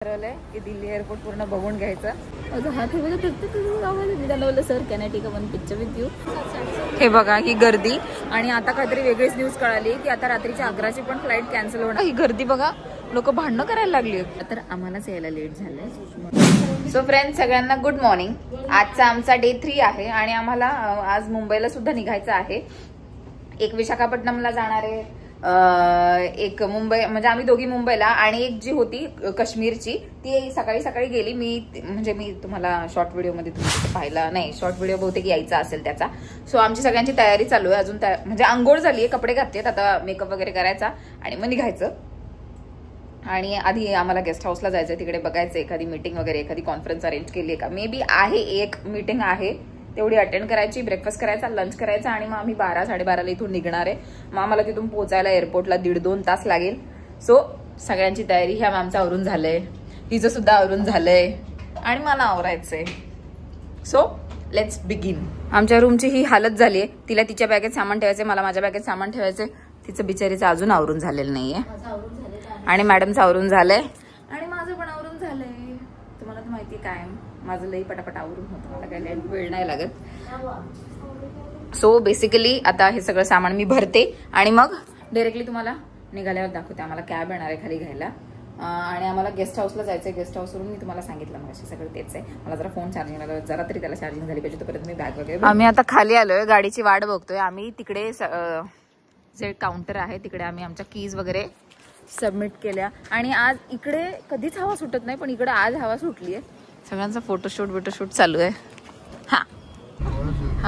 ठरवलंय की दिल्ली एअरपोर्ट पूर्ण बघून घ्यायचं. Sir can I take a one picture with you. हे बघा ही गर्दी. आणि आता काहीतरी वेगळीच न्यूज कळाली की आता रात्रीची 11ची पण फ्लाईट कॅन्सल होणार. ही गर्दी बघा, लोक भांडणं करायला लागली. तर आम्हालाच यायला लेट झालंय. सो फ्रेंड्स, सगळ्यांना गुड मॉर्निंग. आजचा आमचा डे 3 आहे आणि आम्हाला आज मुंबईला सुद्धा निघायचं आहे. एक विशाखापट्टणमला जाणार आहे, एक मुंबई, म्हणजे आम्ही दोघी मुंबईला, आणि एक जी होती काश्मीरची ती सकाळी सकाळी गेली. मी तुम्हाला शॉर्ट व्हिडिओ मध्ये पाहिला नाही, शॉर्ट व्हिडिओ बहुतेक यायचा असेल त्याचा. सो आमची सगळ्यांची तयारी चालू आहे. अजून म्हणजे आंघोळ झालीये, कपडे घातलेत, आता मेकअप वगैरे करायचा आणि मग निघायचं. आणि आधी आम्हाला गेस्ट हाऊसला जायचंय, तिकडे बघायचं एखादी मीटिंग वगैरे, एखादी कॉन्फरन्स अरेंज केली आहे का. मे बी आहे, एक मीटिंग आहे, तेवढी अटेंड करायची, ब्रेकफास्ट करायचा, लंच करायचा आणि मग आम्ही 12-12:30 इथून निघणार आहे. मग आम्हाला तिथून पोहोचायला एअरपोर्टला 1.5-2 तास लागेल. सो सगळ्यांची तयारी ह्या मॅमचं आवरून झालंय, हिचं सुद्धा आवरून झालंय आणि मला आवरायचंय. So let's begin. आमच्या रूमची ही हालत झालीय. तिला तिच्या बॅगेत सामान ठेवायचंय, मला माझ्या बॅगेत सामान ठेवायचंय. तिचं बिचारीचं अजून आवरून झालेलं नाहीये आणि मॅडमचं आवरून झालंय आणि माझं पण आवरून झालंय. तुम्हाला तर माहिती काय, माझं लई पटापट आवरून होतं, मला काय वेळ नाही लागत. सो बेसिकली आता हे सगळं सामान मी भरते आणि मग डायरेक्टली तुम्हाला निघाल्यावर दाखवते. आम्हाला कॅब येणार आहे खाली घ्यायला आणि आम्हाला गेस्ट हाऊसला जायचंय. गेस्ट हाऊसवरून मी तुम्हाला सांगितलं मग असे सगळं तेच आहे. मला जरा फोन चार्जिंग लागला, जरा तरी त्याला चार्जिंग झाली पाहिजे, तोपर्यंत मी बॅग वगैरे. आम्ही आता खाली आलोय, गाडीची वाट बघतोय. आम्ही तिकडे जे काउंटर आहे तिकडे आम्ही आमच्या कीज वगैरे सबमिट केल्या आणि आज इकडे कधीच हवा सुटत नाही, पण इकडे आज हवा सुटली आहे. सगळ्यांचा फोटोशूट चालू आहे. हा,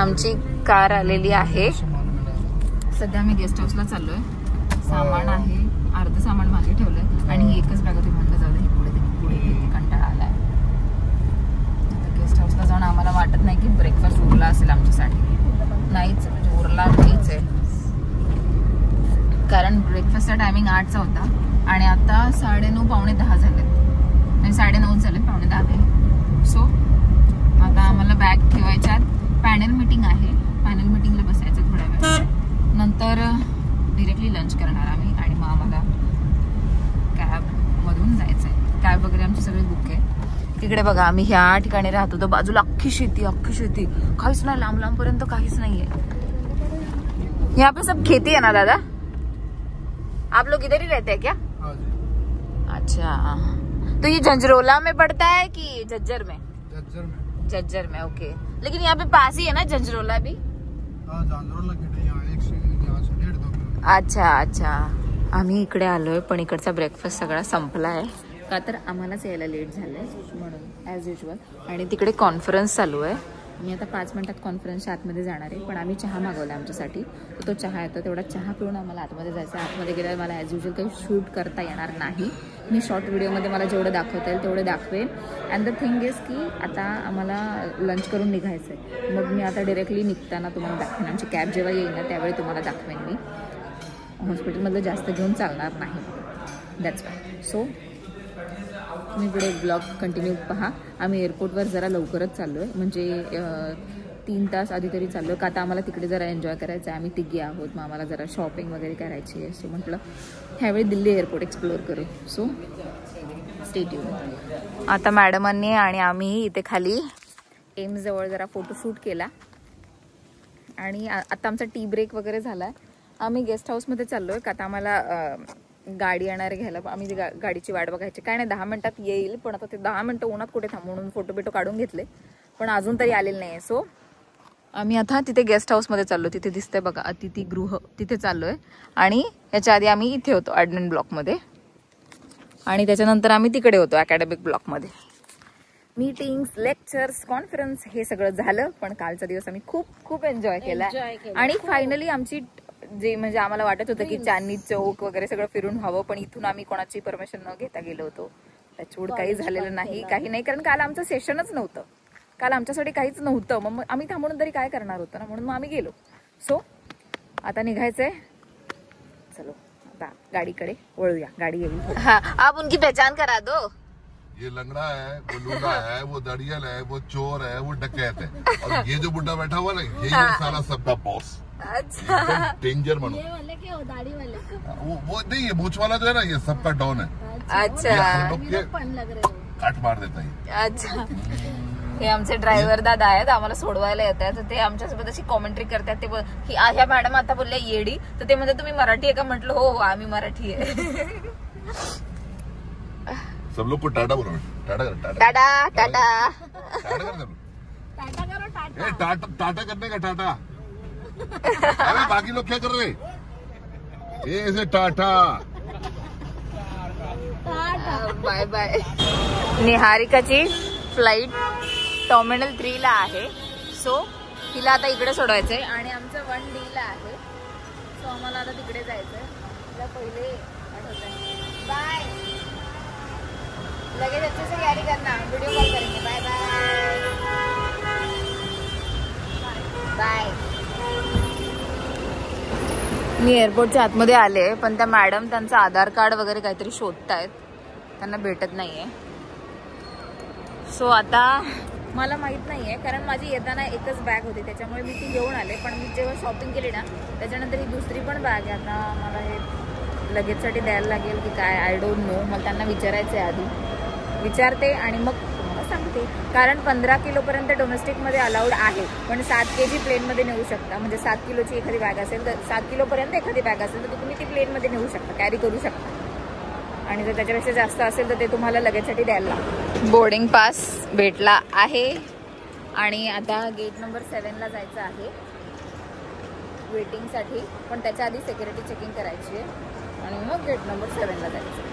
आमची कार आलेली आहे. सध्या आम्ही गेस्ट हाऊसला चाललोय. सामान आहे, अर्ध सामान मागे ठेवलंय आणि एकच बॅग होती, म्हणलं जाऊ दे पुढे कंटाळा आलाय. गेस्ट हाऊसला जाऊन आम्हाला वाटत नाही की ब्रेकफास्ट उरला असेल आमच्यासाठी. नाहीच, म्हणजे उरला नाहीच आहे, कारण ब्रेकफास्टचा टायमिंग 8चा होता आणि आता 9:30 पावणे 10 झाले, म्हणजे 9:30 झाले, पावणे 10. सो आता आम्हाला बॅग ठेवायच्या. पॅनल मीटिंग आहे, पॅनल मीटिंगला बसायचं थोड्या वेळ, नंतर डिरेक्टली लंच करणार आम्ही आणि मग आम्हाला कॅबमधून जायचं आहे. कॅब वगैरे आमची सगळी बुक आहे. तिकडे बघा, आम्ही ह्या ठिकाणी राहतो, तर बाजूला अख्खी शेती, काहीच नाही, लांब पर्यंत काहीच नाहीये. यहाँ पे सब खेती है ना दादा? आप लोग इधर ही रहते हैं क्या? अच्छा, तो ये झंझरोला में पड़ता है कि झज्जर में? झज्जर में, ओके. लेकिन यहाँ पे पास ही है ना झंझरोला भी? अच्छा. आम्ही इकडे आलोय, पण इकडचा ब्रेकफास्ट सगळा संपलाय का, तर आम्हालाच यायला लेट झालंय म्हणून ॲज युजल. आणि तिकडे कॉन्फरन्स चालू आहे. मी आता 5 मिनिटात कॉन्फरन्सच्या आतमध्ये जाणार आहे, पण आम्ही चहा मागवला आमच्यासाठी. तो चहा येतो, तेवढा चहा पिऊन आम्हाला आतमध्ये जायचं. आतमध्ये गेल्यावर मला ॲज युजल काही शूट करता येणार नाही. मी शॉर्ट व्हिडिओमध्ये मला जेवढं दाखवता येईल तेवढं दाखवेन. अँड द थिंग इज की आता आम्हाला लंच करून निघायचं आहे. मग मी आता डायरेक्टली निघताना तुम्हाला दाखवेन. आमची कॅब जेव्हा येईल ना त्यावेळी तुम्हाला दाखवेन. मी हॉस्पिटलमधलं जास्त घेऊन चालणार नाही, दॅट्स वाय. सो तुम्ही पुढे ब्लॉग कंटिन्यू पहा. आम्ही एअरपोर्टवर जरा लवकरच चाललो आहे, म्हणजे 3 तास आधी तरी चाललो आहे, का आता आम्हाला तिकडे जरा एन्जॉय करायचं आहे. आम्ही तिघी आहोत, मग आम्हाला जरा शॉपिंग वगैरे करायची आहे. सो म्हटलं ह्यावेळी दिल्ली एअरपोर्ट एक्सप्लोअर करू. So stay tune. आता मॅडमांनी आणि आम्ही इथे खाली एम्सजवळ जरा फोटोशूट केला आणि आता आमचा टी ब्रेक वगैरे झाला आहे. आम्ही गेस्ट हाऊसमध्ये चाललो आहे, का आता आम्हाला गाडी येणारे घ्यायला. आम्ही गाडीची वाट बघायची, काय नाही 10 मिनिटात येईल, पण आता ते 10 मिनिटं उन्हात कुठे थांबू म्हणून फोटो काढून घेतले, पण अजून तरी आलेलं नाही. सो आम्ही आता तिथे गेस्ट हाऊसमध्ये चाललो. तिथे दिसतंय बघा अतिथीगृह, तिथे चाललोय. आणि याच्या आधी आम्ही इथे होतो ॲडमिन ब्लॉकमध्ये, आणि त्याच्यानंतर आम्ही तिकडे होतो अकॅडमिक ब्लॉकमध्ये. मीटिंग्स, लेक्चर्स, कॉन्फरन्स हे सगळं झालं, पण कालचा दिवस आम्ही खूप एन्जॉय केला. आणि फायनली आमची जे, म्हणजे आम्हाला वाटत होतं की चांदणी चौक वगैरे सगळं फिरून हवं, पण इथून आम्ही कोणाची परमिशन न घेता गेलो होतो. त्याच्यामुळे काही झालेलं नाही, काही नाही, कारण काल आमचं सेशनच नव्हतं, काल आमच्यासाठी काहीच नव्हतं. मग आम्ही थांबून तरी काय करणार होतं ना, म्हणून मग आम्ही गेलो. सो आता निघायचंय, चलो आता गाडीकडे वळूया. गाडी येईल. हाँ, आप उनकी पहचान करा दो. ये लंगड़ा है, वो लूला है, वो दड़ियल है, वो चोर है, वो डकैत है, और ये जो बुड्ढा बैठा हुआ ना, ये सारा सबका बॉस। अच्छा डेंजर मनो। ये वाले क्या हो, दाढ़ी वाले? वो नहीं, ये मूछ वाला जो है ना, ये सबका डॉन है। अच्छा हम लोग के पण लग रहे हो. काट मार देता है। अच्छा हे आमचे ड्रायव्हर दादा आहेत, आम्हाला सोडवायला येत आहेत. तर ते आमच्यासोबत अशी कॉमेंट्री करतात. ते की ह्या मॅडम आता बोलल्या येडी, तर ते म्हणतात तुम्ही मराठी आहे का? म्हटलं हो आम्ही मराठी आहे. सब लोग को टाटा बोलो, टाटा कर, टाटा टाटा टाटा टाटा कर, टाटा करो, टाटा. टाटा टाटा करने का टाटा। अरे बाकी लोग क्या कर रहे? ये ऐसे टाटा। Bye bye. निहारिकाची फ्लाईट टर्मिनल 3 ला आहे. सो तिला आता इकडे सोडवायचंय आणि आमचं 1D ला आहे. सो आम्हाला आता तिकडे जायचंय. तिला पहिले आठवतंय. बाय. लगेच अच्छे से तैयारी करना, वीडियो कॉल करेंगे. Bye bye bye. मी एअरपोर्टच्या आतमध्ये आले, पण त्या मॅडम त्यांचं आधार कार्ड वगैरे काहीतरी शोधतायत, त्यांना भेटत नाहीये. सो आता मला माहित नाहीये, कारण माझी येताना एकच बॅग होती, त्याच्यामुळे मी ती घेऊन आले. पण मी जेव्हा शॉपिंग केली ना, त्याच्यानंतर ही दुसरी पण बॅग आहे. आता मला हे लगेजसाठी द्यायला लागेल की काय, आय डोंट नो. मला त्यांना विचारायचं आहे, आधी विचारते आणि मग तुम्हाला सांगते. कारण 15 किलोपर्यंत डोमेस्टिकमध्ये अलाउड आहे, पण 7 kg प्लेनमध्ये नेऊ शकता. म्हणजे 7 किलोची एखादी बॅग असेल तर 7 किलोपर्यंत एखादी बॅग असेल तर तुम्ही ती प्लेनमध्ये नेऊ शकता, कॅरी करू शकता. आणि जर त्याच्यापेक्षा जास्त असेल तर ते तुम्हाला लगेजसाठी द्यायला लागेल. बोर्डिंग पास भेटला आहे आणि आता गेट नंबर 7 ला जायचं आहे वेटिंगसाठी. पण त्याच्या आधी सिक्युरिटी चेकिंग करायची आहे आणि मग गेट नंबर 7 ला जायचं.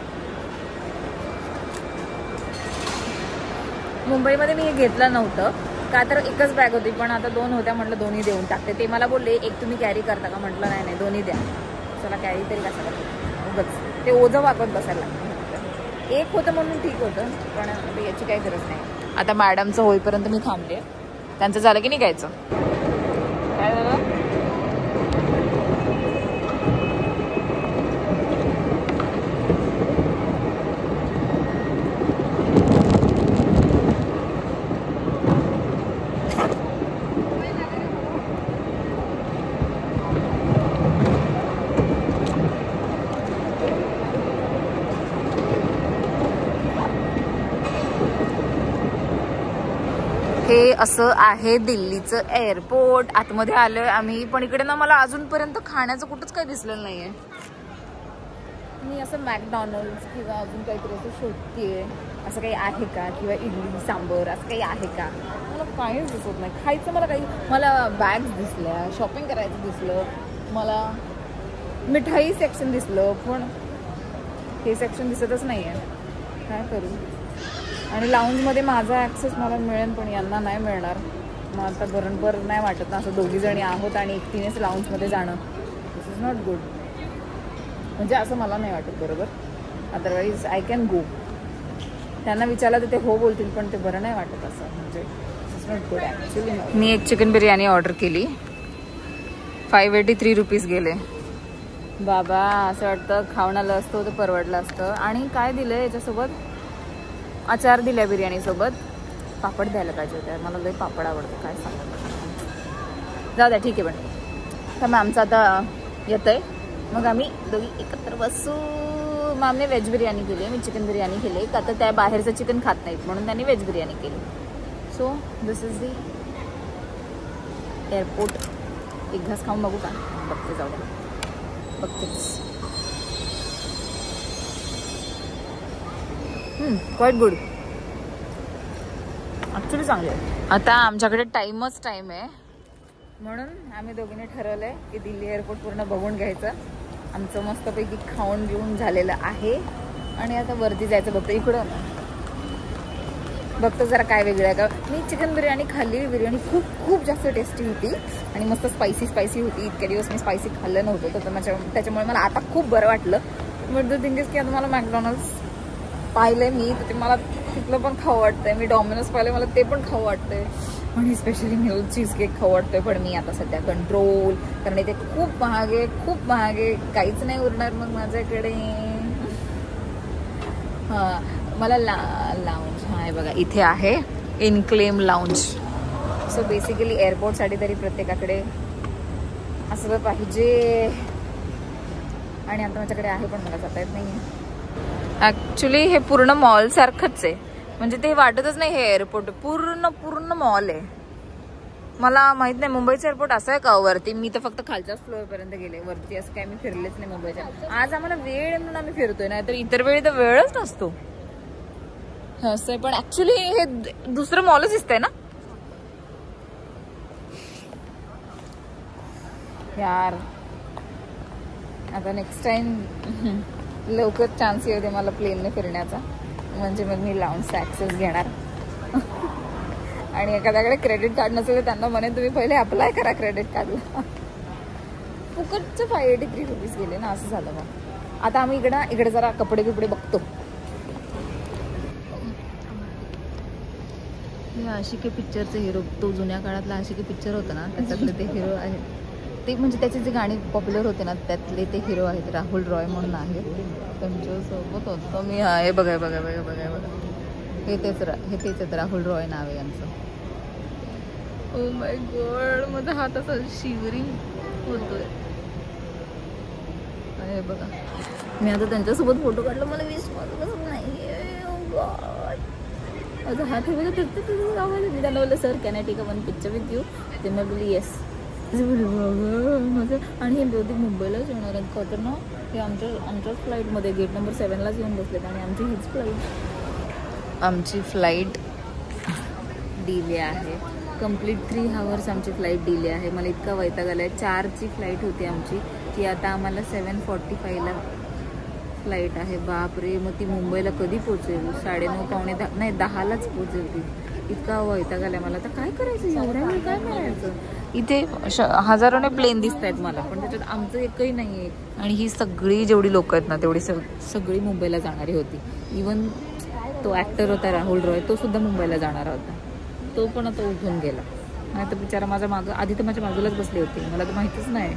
मुंबईमध्ये मी हे घेतलं नव्हतं का, तर एकच बॅग होती, पण आता 2 होत्या. म्हटलं दोन्ही देऊन टाकते. ते मला बोलले एक तुम्ही कॅरी करता का? म्हटलं नाही नाही, दोन्ही द्या. चला कॅरी तरी कशाला उगाच ते ओझं वागत बसायला लागतं. एक होतं म्हणून ठीक होतं, पण याची काही गरज नाही. आता मॅडमचं होईपर्यंत मी थांबले. त्यांचं झालं की निघायचं. काय झालं? हे असं आहे दिल्लीचं एअरपोर्ट. आतमध्ये आलोय आम्ही, पण इकडे ना मला अजूनपर्यंत खाण्याचं कुठंच काही दिसलेलं नाहीये. मी असं मॅकडॉनल्ड्स किंवा अजून काहीतरी असं शोधतेय, असं काही आहे का, किंवा इडली सांबर असं काही आहे का. मला काहीच दिसत नाही. खायचं मला काही, मला बॅग्स दिसल्या, शॉपिंग करायचं दिसलं, मला मिठाई सेक्शन दिसलं, पण हे सेक्शन दिसतच नाहीये. काय करू? आणि लाऊंजमध्ये माझा ॲक्सेस मला मिळेल, पण यांना नाही मिळणार. मग आता बरोबर नाही वाटत ना, असं 2घी जणी आहोत आणि एकटीनेच लाऊंजमध्ये जाणं. दिस इज नॉट गुड. म्हणजे असं मला नाही वाटत बरोबर. Otherwise I can go. त्यांना विचारलं तर ते हो बोलतील, पण ते बरं नाही वाटत असं. म्हणजे दिस इज नॉट गुड ॲक्च्युली. मी एक चिकन बिर्याणी ऑर्डर केली. 583 रुपीज गेले. बाबा असं वाटतं खाऊन आलं असतं तर परवडलं असतं. आणि काय दिलं याच्यासोबत? अचार दिल्या बिर्याणीसोबत. पापड द्यायला पाहिजे होत्या. मला लई पापड आवडतं, काय सांगू. जाऊ द्या, ठीक आहे. पण तर मग आमचं आता येतं आहे, मग आम्ही दोघी एकत्र बसू. मग आम्ही व्हेज बिर्याणी केली आहे, मी चिकन बिर्याणी केली. का तर त्या बाहेरचं चिकन खात नाहीत म्हणून त्यांनी व्हेज बिर्याणी केली. So this is the airport. एक घास खाऊन बघू का? बघते, जाऊ द्या, बघतेच. क्वाईट गुड ॲक्च्युली, चांगले आहे. आता आमच्याकडे टाईमच टाईम आहे, म्हणून आम्ही दोघींनी ठरवलंय की दिल्ली एअरपोर्ट पूर्ण बघून घ्यायचं. आमचं मस्तपैकी खाऊन घेऊन झालेलं आहे आणि आता वरती जायचं. बघतो इकडं ना, बघतो जरा काय वेगळं आहे का. मी चिकन बिर्याणी खाल्ली. बिर्याणी खूप खूप जास्त टेस्टी होती आणि मस्त स्पायसी होती. इतक्या दिवस मी स्पायसी खाल्लं नव्हतं, तर त्याच्यामुळे मला आता खूप बरं वाटलं. बट द थिंग इज की आता मला मॅकडॉनल्ड्स पाहिलंय मी, तर ते मला तिथलं पण खावं वाटतंय. मी डॉमिनोज पाहिलं, मला ते पण खावं वाटतंय. आणि स्पेशली न्यू चीज केक खावं वाटतंय. पण मी आता सध्या कंट्रोल, कारण ते खूप महागे, काहीच नाही उरणार मग माझ्याकडे. हां, मला लाऊंज आहे बघा इथे आहे, इनक्लेम लाऊंज. सो बेसिकली एअरपोर्टसाठी तरी प्रत्येकाकडे असलं पाहिजे. आणि आता माझ्याकडे आहे पण मला जाता येत नाही. ऍक्च्युली हे पूर्ण मॉल सारखंच आहे, म्हणजे ते वाटतच नाही हे एअरपोर्ट, पूर्ण मॉल आहे. मला माहित नाही मुंबईचं एअरपोर्ट असं आहे का वरती. मी तर फक्त खालच्याच फ्लोअर पर्यंत गेले, वरती असं काय मी फिरलेच नाही मुंबईच्या. आज आम्हाला वेळ म्हणून आम्ही फिरतोय, नाही तर इतर वेळी तर वेळच नसतो असं आहे. पण ऍक्च्युली हे दुसरं मॉलच दिसतंय ना यार. आता नेक्स्ट टाइम लवकर चान्स येऊ दे मला प्लेनने फिरण्याचा, म्हणजे मग मी लाऊंजचा ऍक्सेस घेणार. आणि एखाद्याकडे क्रेडिट कार्ड नसेल तर त्यांना म्हणेन तुम्ही पहिले अप्लाय करा क्रेडिट कार्डला. फुकटचे 583 रुपीज गेले ना, असं झालं. मग आता आम्ही इकडे जरा कपडे बिपडे बघतो. हे आशिकी पिक्चरचे हिरो, तो जुन्या काळातला आशिकी पिक्चर होता ना, त्याच्यातले ते हिरो आहेत ते, म्हणजे त्याची जी गाणी पॉप्युलर होते ना त्यातले ते हिरो आहेत. राहुल रॉय म्हणून आहे, त्यांच्यासोबत होतो मी. हे बघा हे तेच आहेत, राहुल रॉय नाव आहे यांचं. ओ माय गॉड, माझा हात असा शिवरिंग होतोय. हे बघा मी आता त्यांच्यासोबत फोटो काढला, मला विश्वासच नाही. माझा हात हे बघा तिथे गावाला. मी त्यांना बोललं sir can I take a one picture with you. ते मी बोलली येस. माझं आणि हे बहुतेक मुंबईलाच येणार आहेत का तर ना, हे आमच्याच फ्लाईटमध्ये गेट नंबर 7लाच येऊन बसलेत. आणि आमची फ्लाईट डिले आहे. कंप्लीट 3 hours आमची फ्लाईट डिले आहे. मला इतका वैताग आला आहे. 4ची फ्लाईट होती आमची, ती आता आम्हाला 7:45ला फ्लाईट आहे. बापरे, मग ती मुंबईला कधी पोचेल? 9:30 पावणे 10 नाही 10लाच पोचेल ती. इतका वैताग आला मला. आता काय करायचं, एवढ्या वेळ काय करायचं? इथे हजारोने प्लेन दिसत आहेत मला, पण त्याच्यात आमचं एकही नाही आहे. आणि ही सगळी जेवढी लोक आहेत ना तेवढी सगळी मुंबईला जाणारी होती. इवन तो ॲक्टर होता राहुल रॉय, तो सुद्धा मुंबईला जाणारा होता. तो पण आता उठून गेला. नाही तर बिचारा माझ्या मागं, आधी तर माझ्या बाजूलाच बसले होते. मला तर माहितीच नाही,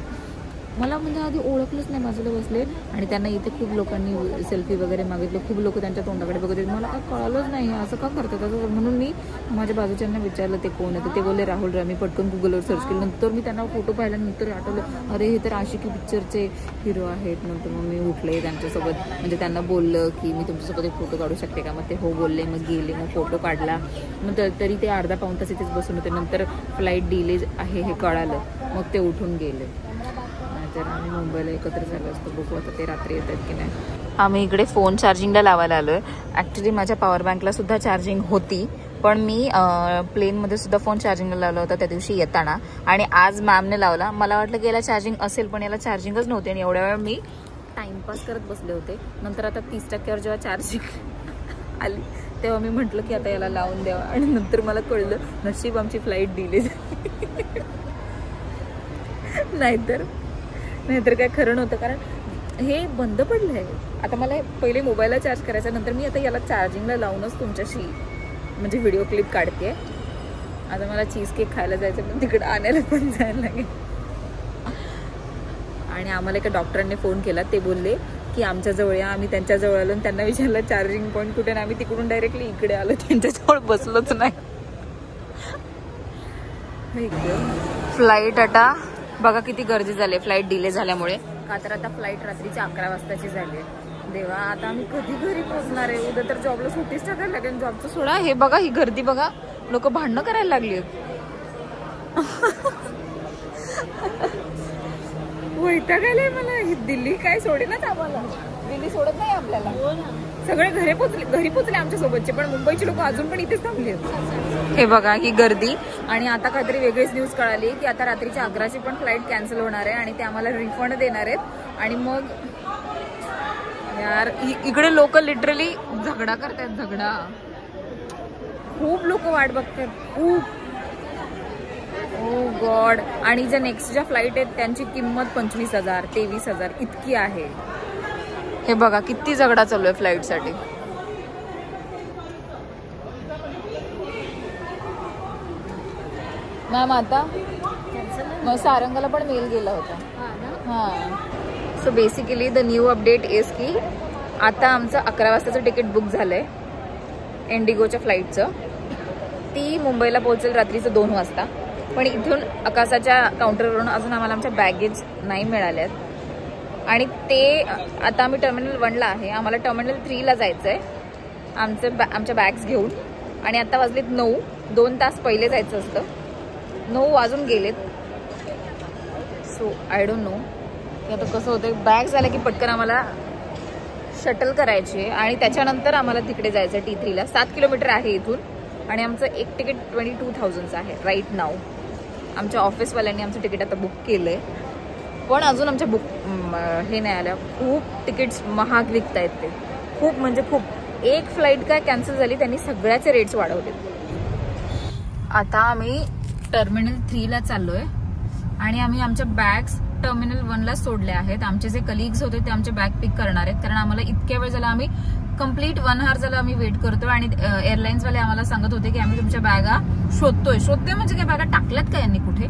मला म्हणजे आधी ओळखलंच नाही. बाजूला बसले आणि त्यांना इथे खूप लोकांनी सेल्फी वगैरे मागितले. खूप लोक त्यांच्या तोंडाकडे बघत होते. मला काय कळलंच नाही असं का करतात असं. म्हणून मी माझ्या बाजूच्यांना विचारलं ते कोण आहे. ते बोलले राहुल रॉय. मी पटकन गुगलवर सर्च केलं. नंतर मी त्यांना फोटो पाहिल्यानंतर आठवलं, अरे हे तर आशिकी पिक्चरचे हिरो आहेत. नंतर मग मी उठले त्यांच्यासोबत, म्हणजे त्यांना बोललं की मी तुमच्यासोबत एक फोटो काढू शकते का. मग ते हो बोलले. मग गेले, मग फोटो काढला. मग तरी ते अर्धा पाऊण तास इथेच बसून होते. नंतर फ्लाईट डिले आहे हे कळालं, मग ते उठून गेले. तर आम्ही मुंबईला एकत्र झालो असतो. बघू आता ते रात्री येतात की नाही. आम्ही इकडे फोन चार्जिंगला लावायला आलो आहे. ॲक्च्युली माझ्या पॉवर बँकला सुद्धा चार्जिंग होती, पण मी प्लेनमध्ये सुद्धा फोन चार्जिंगला लावला होता त्या दिवशी येताना. आणि आज मॅमने लावला. मला वाटलं की याला चार्जिंग असेल, पण याला चार्जिंगच नव्हती. आणि एवढ्या वेळ मी टाईमपास करत बसले होते. नंतर आता 30%वर जेव्हा चार्जिंग आली तेव्हा मी म्हटलं की आता याला लावून द्यावं. आणि नंतर मला कळलं नशीब आमची फ्लाईट डिले झाली. नाहीतर काय खरं नव्हतं. कारण हे बंद पडलं आहे. आता मला पहिले मोबाईलला चार्ज करायचा, नंतर मी आता याला चार्जिंगला लावूनच तुमच्याशी म्हणजे व्हिडिओ क्लिप काढते. आता मला चीज केक खायला जायचं, पण तिकडं आणायला पण जायला लागेल. आणि आम्हाला एका डॉक्टरांनी फोन केला. ते बोलले की आमच्या जवळ या. आम्ही त्यांच्या जवळ आलो आणि त्यांना विचारलं चार्जिंग पॉईंट कुठे. आम्ही तिकडून डायरेक्टली इकडे आलो, त्यांच्याजवळ बसलोच नाही. फ्लाईट आता बघा किती गर्दी झाली फ्लाईट डिले झाल्यामुळे. का तर आता फ्लाईट रात्रीच्या 11 वाजताची झाली आहे. देवा, आता आम्ही कधी घरी पोहोचणार आहे? उद्या तर जॉबला सुट्टीच टाकायला लागेल. जॉबचं सोडा, हे बघा ही गर्दी बघा. लोक भांडणं करायला लागली. वैताग आलाय मला. दिल्ली काय सोडेनाच आम्हाला. दिल्ली सोडत नाही आपल्याला. सगळे घरी पोचले आमच्या सोबतचे, पण मुंबईचे लोक अजून पण इथेच थांबले. हे बघा ही गर्दी. आणि आता काहीतरी वेगळीच न्यूज कळाली की आता रात्रीच्या 11ची पण फ्लाईट कॅन्सल होणार आहे आणि ते आम्हाला रिफंड देणार आहेत. आणि मग यार इकडे लोक लिटरली झगडा करतात. झगडा, खूप लोक वाट बघतात, खूप. ओ गॉड. आणि ज्या नेक्स्ट ज्या फ्लाईट आहेत त्यांची किंमत 25,000 23,000 इतकी आहे. हे बघा किती झगडा चालू आहे फ्लाईट साठी. मॅम आता मग सारंगाला पण मेल गेला होता. हां. So basically the new update is की आता आमचं 11 वाजताचं तिकीट बुक झालंय इंडिगोच्या फ्लाईटचं. ती मुंबईला पोहोचेल रात्रीचं 2 वाजता. पण इथून आकाशाच्या काउंटरवरून अजून आम्हाला आमच्या बॅगेज नाही मिळाल्यात. आणि ते आता आम्ही टर्मिनल 1ला आहे. आम्हाला टर्मिनल 3ला जायचं आहे आमच्या बॅग्स घेऊन. आणि आता वाजलेत 9. 2 तास पहिले जायचं असतं. 9 वाजून गेलेत. सो आय डोंट नो की आता कसं होतं. बॅग झालं की पटकन आम्हाला शटल करायची आहे आणि त्याच्यानंतर आम्हाला तिकडे जायचं आहे T3ला. 7 किलोमीटर आहे इथून. आणि आमचं एक तिकीट 22,000चं आहे राईट नाव. आमच्या ऑफिसवाल्यांनी आमचं तिकीट आता बुक केलं आहे. पण अजून आमच्या हे नाही आल्या. खूप तिकीट्स महाग विकत आहेत ते. खूप म्हणजे खूप. एक फ्लाईट काय कॅन्सल झाली त्यांनी सगळ्याचे रेट्स वाढवले. आता आम्ही टर्मिनल 3ला चाललोय आणि आम्ही आमच्या बॅग्स टर्मिनल 1ला सोडल्या आहेत. आमचे जे कलिग्स होते ते आमचे बॅग पिक करणार आहेत. कारण आम्हाला इतक्या वेळ झाला, आम्ही कंप्लीट 1 आवर झाला आम्ही वेट करतोय. आणि एअरलाईन्सवाले आम्हाला सांगत होते की आम्ही तुमच्या बॅगा शोधतोय म्हणजे काय बॅगा टाकल्यात का यांनी कुठे.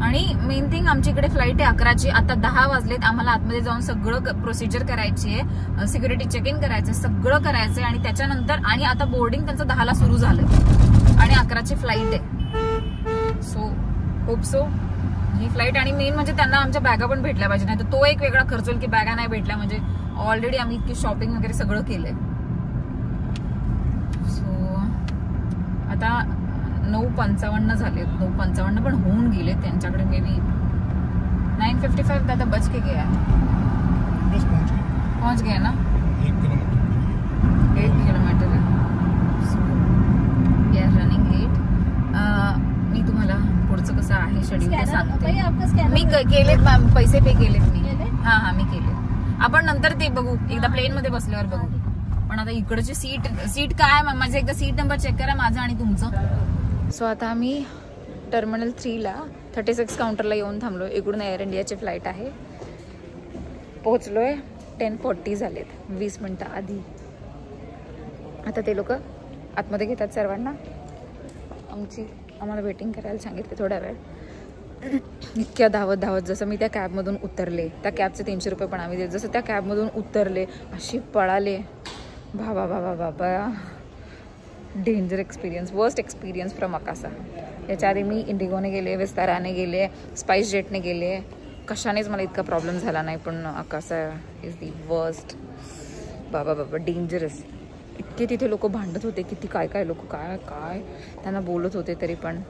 आणि मेन थिंग आमची इकडे फ्लाईट आहे 11ची. आता 10 वाजलेत. आम्हाला आतमध्ये जाऊन सगळं प्रोसिजर करायची आहे. सिक्युरिटी चेक इन करायचं, सगळं करायचंय. आणि त्याच्यानंतर आणि आता बोर्डिंग त्यांचं 10ला सुरू झालं आणि 11ची फ्लाईट आहे. सो होप सो ही फ्लाईट. आणि मेन म्हणजे त्यांना आमच्या बॅगा पण भेटल्या पाहिजे. नाही तर तो एक वेगळा खर्च होईल की बॅगा नाही भेटल्या. म्हणजे ऑलरेडी आम्ही इतकी शॉपिंग वगैरे सगळं केलंय. सो आता 9:55 झाले. 9:55 पण होऊन गेले त्यांच्याकडे. मे बी 9:55 दादा बच के गया. बस पहुंच गया ना. 1 किलोमीटर 8 किलोमीटर आहे. We are running 8. मी तुम्हाला पुढचं कसं आहे शेड्यूल ते सांगते. मी केलेत मॅम, पैसे पे केलेत मी. हा मी केले. आपण नंतर ते बघू, एकदा प्लेन मध्ये बसल्यावर बघू. पण आता इकडची सीट काय, माझं एकदा सीट नंबर चेक करा माझा आणि तुमचं. सो आता आम्ही टर्मिनल 3ला 36 काउंटरला येऊन थांबलो. इकडून एअर इंडियाची फ्लाईट आहे. पोहोचलोय. 10:40 झालेत, 20 मिनिटं आधी. आता ते लोक आतमध्ये घेतात सर्वांना. आम्हाला वेटिंग करायला सांगितले थोडा वेळ. इतक्या धावत जसं मी त्या कॅबमधून उतरले, त्या कॅबचे 300 रुपये पण आम्ही दिले. जसं त्या कॅबमधून उतरले अशी पळाले. बाबा danger experience, worst experience from Akasa. याच्या आधी मी इंडिगोने गेले, विस्ताराने गेले, स्पाइस जेटने गेले. कशानेच मला इतका प्रॉब्लेम झाला नाही. पण आकाशा इज दी वर्स्ट. बाबा डेंजरस. इतके तिथे लोक भांडत होते. किती काय लोक काय त्यांना बोलत होते. तरी पण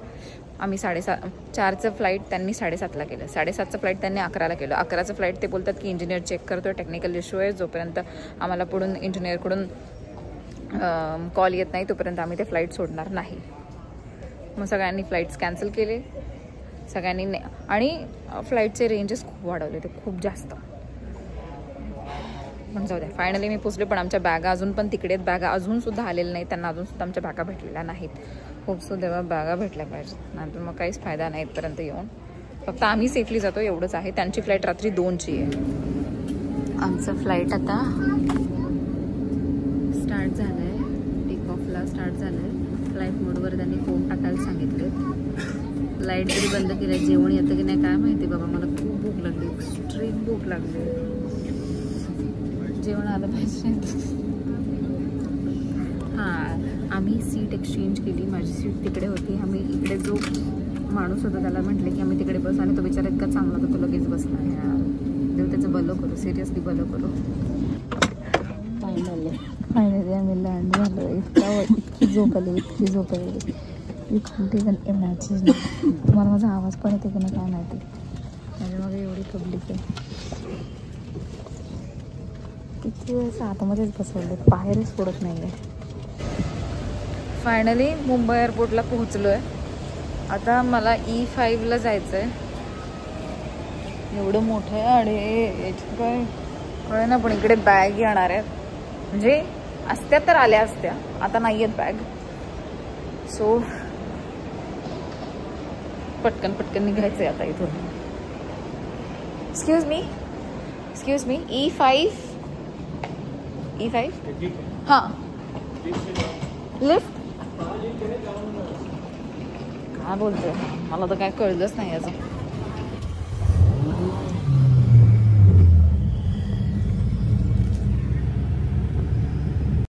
आम्ही 4चं फ्लाईट त्यांनी 7:30ला केलं. 7:30चं फ्लाईट त्यांनी 11ला केलं. 11चं फ्लाईट ते बोलतात की इंजिनियर चेक करतोय, टेक्निकल इश्यू आहे. जोपर्यंत आम्हाला पुढून इंजिनियरकडून कॉल येत नाही तोपर्यंत आम्ही ते फ्लाईट सोडणार नाही. मग सगळ्यांनी फ्लाईट्स कॅन्सल केले सगळ्यांनी. आणि फ्लाईटचे रेंजेस खूप वाढवले ते, खूप जास्त. पण जाऊ द्या, फायनली मी पोचले. पण आमच्या बॅगा अजून पण तिकडे आहेत. बॅगा अजून सुद्धा आलेल्या नाहीत. त्यांना अजून सुद्धा आमच्या बॅगा भेटलेल्या नाहीत. खूप सुद्धा बॅगा भेटल्या पाहिजेत, नंतर मग काहीच फायदा नाही इथपर्यंत येऊन. फक्त आम्ही सेफली जातो एवढंच आहे. त्यांची फ्लाईट रात्री 2ची आहे. आमचं फ्लाईट आता स्टार्ट झालं आहे. टेक ऑफला स्टार्ट झालं आहे. फ्लाईट मोडवर त्यांनी फोन टाकायला सांगितले. लाईट जरी बंद केलं. जेवण येतं की नाही काय माहिती बाबा. मला खूप भूक लागली, एक्स्ट्रीम भूक लागली. जेवण आलं पाहिजे. हां, आम्ही सीट एक्सचेंज केली. माझी सीट तिकडे होती. आम्ही इकडे जो माणूस होता त्याला म्हटले की आम्ही तिकडे बस. आणि तो बिचारा इतका चांगला होता, तो लगेच बसला. यार देव त्याचं भलं करू, सिरियसली भलं करू. फायनली आम्ही लँड झालो. इतकी झोप आली. You can't even imagine. तुम्हाला माझा आवाज पण येते की नाही काय माहिती. माझ्यामागे एवढी पब्लिक आहे. किती वेळेस आतमध्येच बसवले, बाहेरच सोडत नाही आहे. फायनली मुंबई एअरपोर्टला पोहोचलो आहे. आता मला E5ला जायचं आहे. एवढं मोठं आहे आणि याच्यात काय कळे ना. पण इकडे बॅग येणार आहेत. म्हणजे असत्या तर आल्या असत्या, आता नाही आहेत बॅग. सो पटकन निघायचं आहे आता इथून. एक्सक्यूज मी E5 हां, लिफ्ट काय बोलतोय मला तर काय कळलंच नाही याचं.